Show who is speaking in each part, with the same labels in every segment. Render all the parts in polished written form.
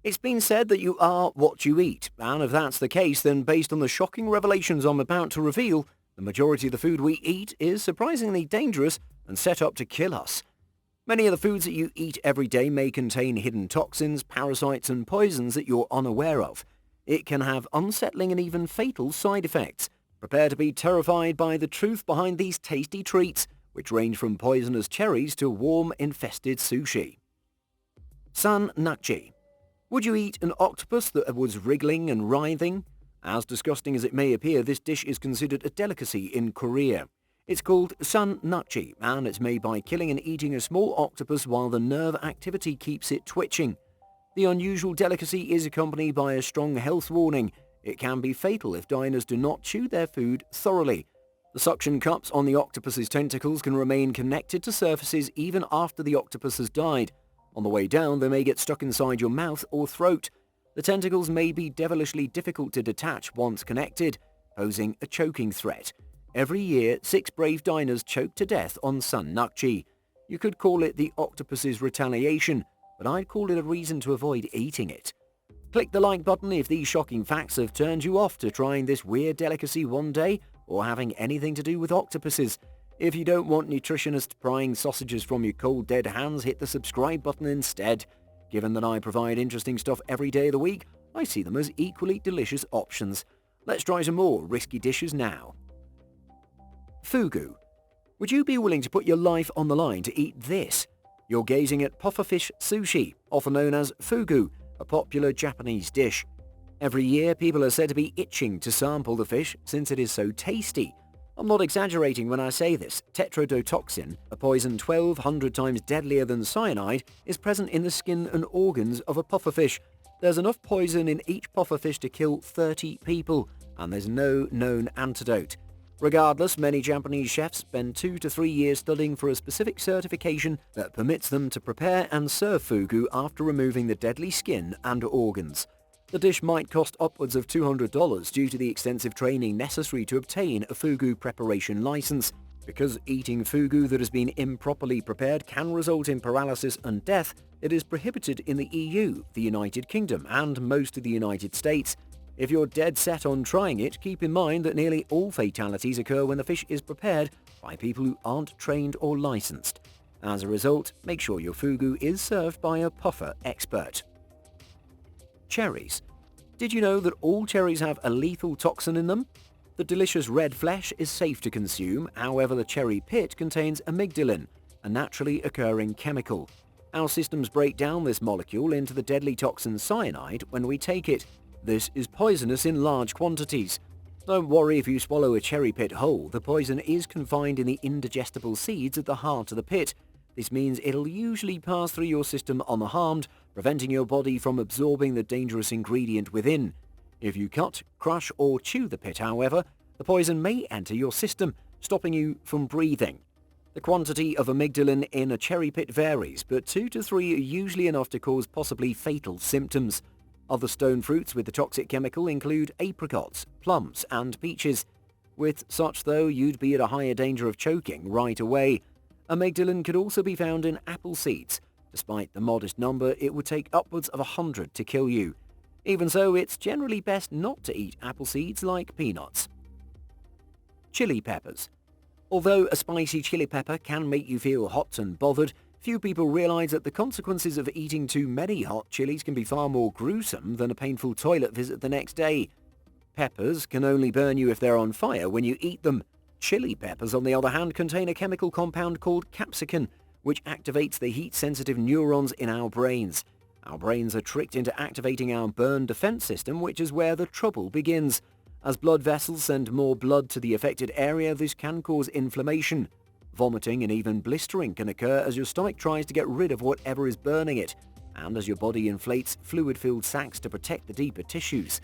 Speaker 1: It's been said that you are what you eat, and if that's the case, then based on the shocking revelations I'm about to reveal, the majority of the food we eat is surprisingly dangerous and set up to kill us. Many of the foods that you eat every day may contain hidden toxins, parasites, and poisons that you're unaware of. It can have unsettling and even fatal side effects. Prepare to be terrified by the truth behind these tasty treats, which range from poisonous cherries to warm-infested sushi. San nachi. Would you eat an octopus that was wriggling and writhing? As disgusting as it may appear, this dish is considered a delicacy in Korea. It's called san nachi, and it's made by killing and eating a small octopus while the nerve activity keeps it twitching. The unusual delicacy is accompanied by a strong health warning. It can be fatal if diners do not chew their food thoroughly. The suction cups on the octopus's tentacles can remain connected to surfaces even after the octopus has died. On the way down, they may get stuck inside your mouth or throat. The tentacles may be devilishly difficult to detach once connected, posing a choking threat. Every year, 6 brave diners choke to death on san nachi. You could call it the octopus's retaliation, but I'd call it a reason to avoid eating it. Click the like button if these shocking facts have turned you off to trying this weird delicacy one day or having anything to do with octopuses. If you don't want nutritionists prying sausages from your cold dead hands, hit the subscribe button instead. Given that I provide interesting stuff every day of the week, I see them as equally delicious options. Let's try some more risky dishes now. Fugu. Would you be willing to put your life on the line to eat this? You're gazing at pufferfish sushi, often known as fugu, a popular Japanese dish. Every year, people are said to be itching to sample the fish since it is so tasty. I'm not exaggerating when I say this. Tetrodotoxin, a poison 1,200 times deadlier than cyanide, is present in the skin and organs of a pufferfish. There's enough poison in each pufferfish to kill 30 people, and there's no known antidote. Regardless, many Japanese chefs spend 2 to 3 years studying for a specific certification that permits them to prepare and serve fugu after removing the deadly skin and organs. The dish might cost upwards of $200 due to the extensive training necessary to obtain a fugu preparation license. Because eating fugu that has been improperly prepared can result in paralysis and death, it is prohibited in the EU, the United Kingdom, and most of the United States. If you're dead set on trying it, keep in mind that nearly all fatalities occur when the fish is prepared by people who aren't trained or licensed. As a result, make sure your fugu is served by a puffer expert. Cherries. Did you know that all cherries have a lethal toxin in them? The delicious red flesh is safe to consume, however the cherry pit contains amygdalin, a naturally occurring chemical. Our systems break down this molecule into the deadly toxin cyanide when we take it. This is poisonous in large quantities. Don't worry if you swallow a cherry pit whole, the poison is confined in the indigestible seeds at the heart of the pit. This means it'll usually pass through your system unharmed, preventing your body from absorbing the dangerous ingredient within. If you cut, crush, or chew the pit, however, the poison may enter your system, stopping you from breathing. The quantity of amygdalin in a cherry pit varies, but 2 to 3 are usually enough to cause possibly fatal symptoms. Other stone fruits with the toxic chemical include apricots, plums, and peaches. With such, though, you'd be at a higher danger of choking right away. Amygdalin could also be found in apple seeds. Despite the modest number, it would take upwards of 100 to kill you. Even so, it's generally best not to eat apple seeds like peanuts. Chili peppers. Although a spicy chili pepper can make you feel hot and bothered, few people realize that the consequences of eating too many hot chilies can be far more gruesome than a painful toilet visit the next day. Peppers can only burn you if they're on fire when you eat them. Chili peppers, on the other hand, contain a chemical compound called capsicum, which activates the heat-sensitive neurons in our brains. Our brains are tricked into activating our burn defense system, which is where the trouble begins. As blood vessels send more blood to the affected area, this can cause inflammation. Vomiting and even blistering can occur as your stomach tries to get rid of whatever is burning it, and as your body inflates fluid-filled sacs to protect the deeper tissues.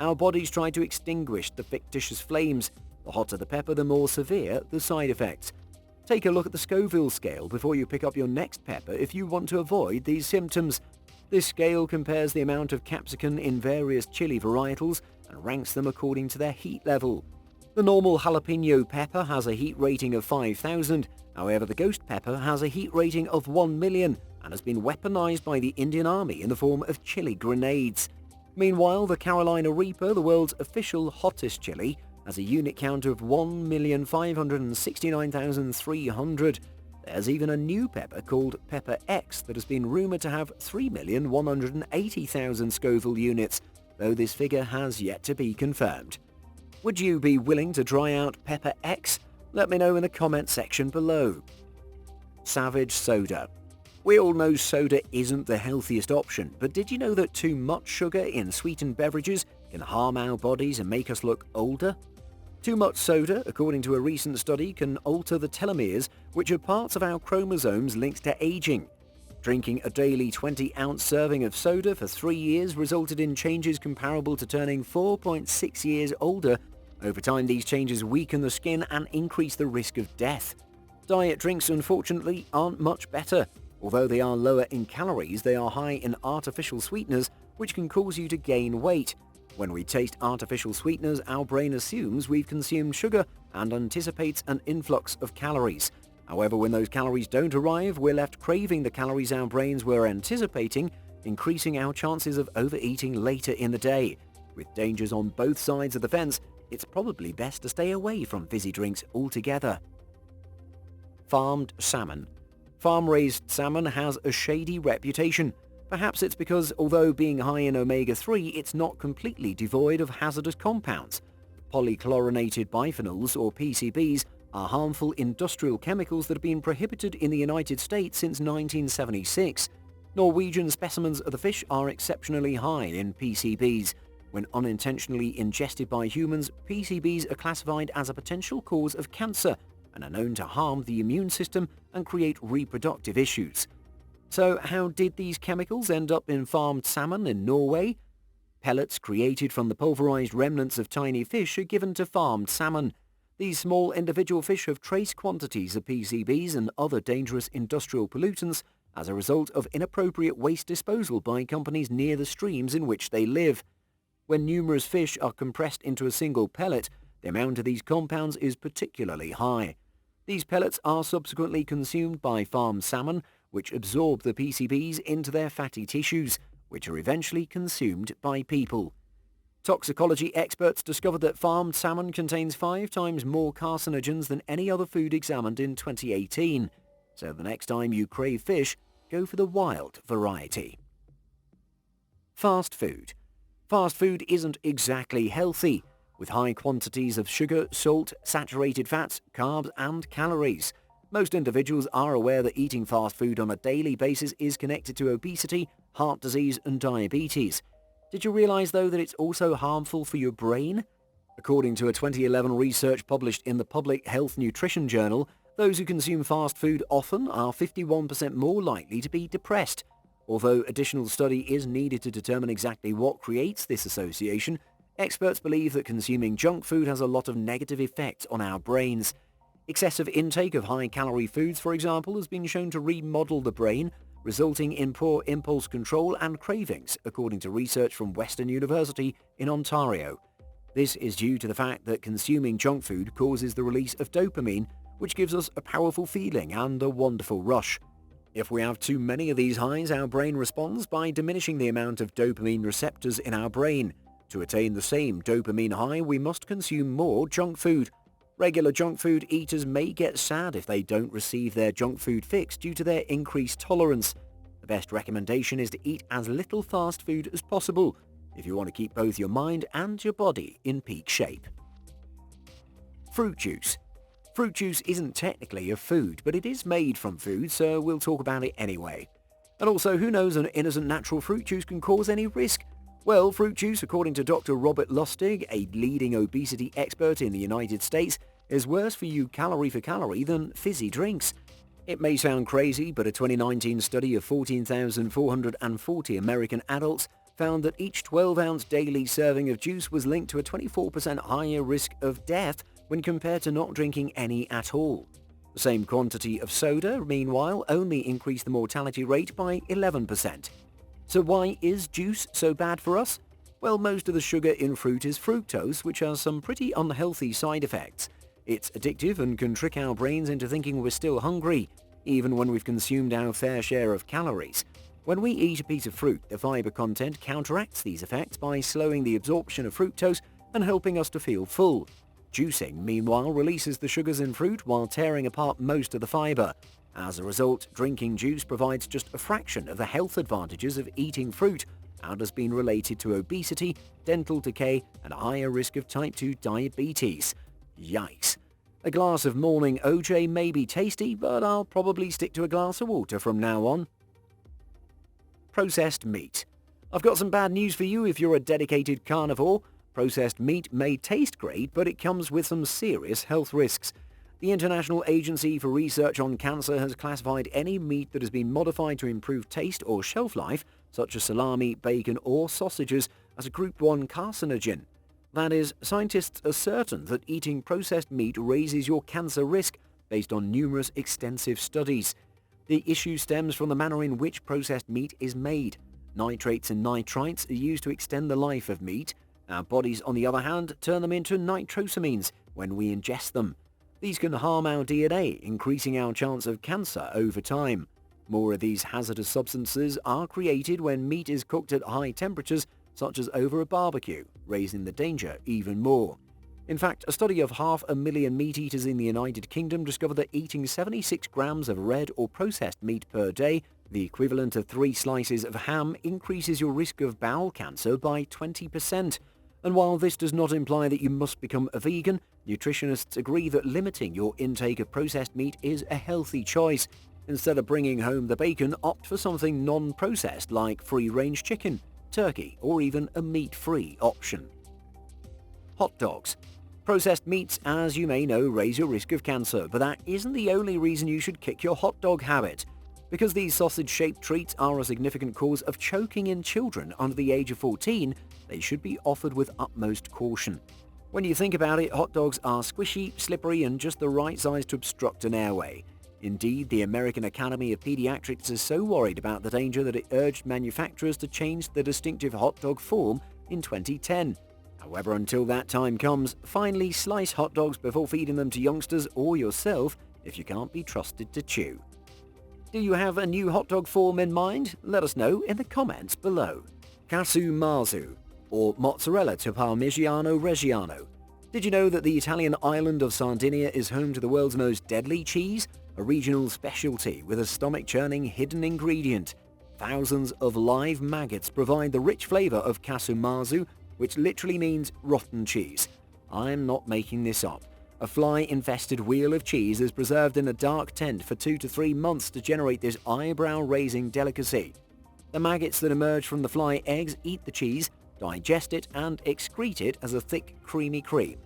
Speaker 1: Our bodies try to extinguish the fictitious flames. The hotter the pepper, the more severe the side effects. Take a look at the Scoville scale before you pick up your next pepper if you want to avoid these symptoms. This scale compares the amount of capsicum in various chili varietals and ranks them according to their heat level. The normal jalapeno pepper has a heat rating of 5,000, however the ghost pepper has a heat rating of 1 million, and has been weaponized by the Indian Army in the form of chili grenades. Meanwhile, the Carolina Reaper, the world's official hottest chili, has a unit count of 1,569,300. There's even a new pepper called Pepper X that has been rumored to have 3,180,000 Scoville units, though this figure has yet to be confirmed. Would you be willing to try out Pepper X? Let me know in the comment section below. Savage soda. We all know soda isn't the healthiest option, but did you know that too much sugar in sweetened beverages can harm our bodies and make us look older? Too much soda, according to a recent study, can alter the telomeres, which are parts of our chromosomes linked to aging. Drinking a daily 20-ounce serving of soda for 3 years resulted in changes comparable to turning 4.6 years older. Over time, these changes weaken the skin and increase the risk of death. Diet drinks, unfortunately, aren't much better. Although they are lower in calories, they are high in artificial sweeteners, which can cause you to gain weight. When we taste artificial sweeteners, our brain assumes we've consumed sugar and anticipates an influx of calories. However, when those calories don't arrive, we're left craving the calories our brains were anticipating, increasing our chances of overeating later in the day. With dangers on both sides of the fence, it's probably best to stay away from fizzy drinks altogether. Farmed salmon. Farm-raised salmon has a shady reputation. Perhaps it's because, although being high in omega-3, it's not completely devoid of hazardous compounds. Polychlorinated biphenyls, or PCBs, are harmful industrial chemicals that have been prohibited in the United States since 1976. Norwegian specimens of the fish are exceptionally high in PCBs. When unintentionally ingested by humans, PCBs are classified as a potential cause of cancer and are known to harm the immune system and create reproductive issues. So how did these chemicals end up in farmed salmon in Norway? Pellets created from the pulverized remnants of tiny fish are given to farmed salmon. These small individual fish have trace quantities of PCBs and other dangerous industrial pollutants as a result of inappropriate waste disposal by companies near the streams in which they live. When numerous fish are compressed into a single pellet, the amount of these compounds is particularly high. These pellets are subsequently consumed by farmed salmon, which absorb the PCBs into their fatty tissues, which are eventually consumed by people. Toxicology experts discovered that farmed salmon contains 5 times more carcinogens than any other food examined in 2018. So the next time you crave fish, go for the wild variety. Fast food. Fast food isn't exactly healthy, with high quantities of sugar, salt, saturated fats, carbs, and calories. Most individuals are aware that eating fast food on a daily basis is connected to obesity, heart disease, and diabetes. Did you realize, though, that it's also harmful for your brain? According to a 2011 research published in the Public Health Nutrition Journal, those who consume fast food often are 51% more likely to be depressed. Although additional study is needed to determine exactly what creates this association, experts believe that consuming junk food has a lot of negative effects on our brains. Excessive intake of high-calorie foods, for example, has been shown to remodel the brain, resulting in poor impulse control and cravings, according to research from Western University in Ontario. This is due to the fact that consuming junk food causes the release of dopamine, which gives us a powerful feeling and a wonderful rush. If we have too many of these highs, our brain responds by diminishing the amount of dopamine receptors in our brain. To attain the same dopamine high, we must consume more junk food. Regular junk food eaters may get sad if they don't receive their junk food fix due to their increased tolerance. The best recommendation is to eat as little fast food as possible if you want to keep both your mind and your body in peak shape. Fruit juice. Fruit juice isn't technically a food, but it is made from food, so we'll talk about it anyway. And also, who knows an innocent natural fruit juice can cause any risk? Well, fruit juice, according to Dr. Robert Lustig, a leading obesity expert in the United States, is worse for you calorie for calorie than fizzy drinks. It may sound crazy, but a 2019 study of 14,440 American adults found that each 12-ounce daily serving of juice was linked to a 24% higher risk of death when compared to not drinking any at all. The same quantity of soda, meanwhile, only increased the mortality rate by 11%. So why is juice so bad for us? Well, most of the sugar in fruit is fructose, which has some pretty unhealthy side effects. It's addictive and can trick our brains into thinking we're still hungry. even when we've consumed our fair share of calories. When we eat a piece of fruit, the fiber content counteracts these effects by slowing the absorption of fructose and helping us to feel full. Juicing, meanwhile, releases the sugars in fruit while tearing apart most of the fiber. As a result, drinking juice provides just a fraction of the health advantages of eating fruit and has been related to obesity, dental decay, and a higher risk of type 2 diabetes. Yikes. A glass of morning OJ may be tasty, but I'll probably stick to a glass of water from now on. Processed meat. I've got some bad news for you if you're a dedicated carnivore. Processed meat may taste great, but it comes with some serious health risks. The International Agency for Research on Cancer has classified any meat that has been modified to improve taste or shelf life, such as salami, bacon, or sausages, as a Group 1 carcinogen. That is, scientists are certain that eating processed meat raises your cancer risk based on numerous extensive studies. The issue stems from the manner in which processed meat is made. Nitrates and nitrites are used to extend the life of meat. Our bodies, on the other hand, turn them into nitrosamines when we ingest them. These can harm our DNA, increasing our chance of cancer over time. More of these hazardous substances are created when meat is cooked at high temperatures, such as over a barbecue, raising the danger even more. In fact, a study of 500,000 meat eaters in the United Kingdom discovered that eating 76 grams of red or processed meat per day, the equivalent of 3 slices of ham, increases your risk of bowel cancer by 20%. And while this does not imply that you must become a vegan, nutritionists agree that limiting your intake of processed meat is a healthy choice. Instead of bringing home the bacon, opt for something non-processed like free-range chicken, turkey, or even a meat-free option. Hot dogs. Processed meats, as you may know, raise your risk of cancer, but that isn't the only reason you should kick your hot dog habit. Because these sausage-shaped treats are a significant cause of choking in children under the age of 14, they should be offered with utmost caution. When you think about it, hot dogs are squishy, slippery, and just the right size to obstruct an airway. Indeed, the American Academy of Pediatrics is so worried about the danger that it urged manufacturers to change the distinctive hot dog form in 2010. However, until that time comes, finally slice hot dogs before feeding them to youngsters or yourself if you can't be trusted to chew. Do you have a new hot dog form in mind? Let us know in the comments below. Kasumazu, or mozzarella to Parmigiano Reggiano. Did you know that the Italian island of Sardinia is home to the world's most deadly cheese? A regional specialty with a stomach-churning hidden ingredient. Thousands of live maggots provide the rich flavor of kasumazu, which literally means rotten cheese. I'm not making this up. A fly-infested wheel of cheese is preserved in a dark tent for 2 to 3 months to generate this eyebrow-raising delicacy. The maggots that emerge from the fly eggs eat the cheese, digest it, and excrete it as a thick, creamy cream.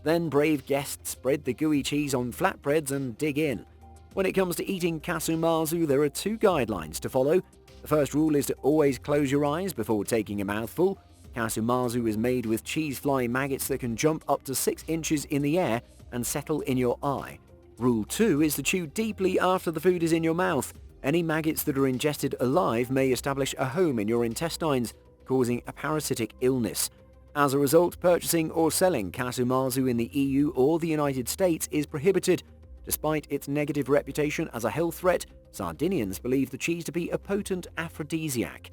Speaker 1: Then brave guests spread the gooey cheese on flatbreads and dig in. When it comes to eating kasumazu, there are 2 guidelines to follow. The first rule is to always close your eyes before taking a mouthful. Kasumazu is made with cheese fly maggots that can jump up to 6 inches in the air and settle in your eye. Rule 2 is to chew deeply after the food is in your mouth. Any maggots that are ingested alive may establish a home in your intestines, causing a parasitic illness. As a result, purchasing or selling kasumazu in the EU or the United States is prohibited. Despite its negative reputation as a health threat, Sardinians believe the cheese to be a potent aphrodisiac.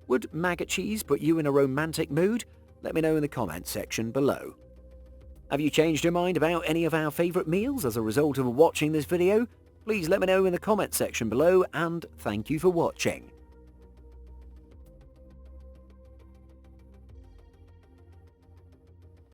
Speaker 1: Would maggot cheese put you in a romantic mood? Let me know in the comments section below. Have you changed your mind about any of our favourite meals as a result of watching this video? Please let me know in the comments section below, and thank you for watching.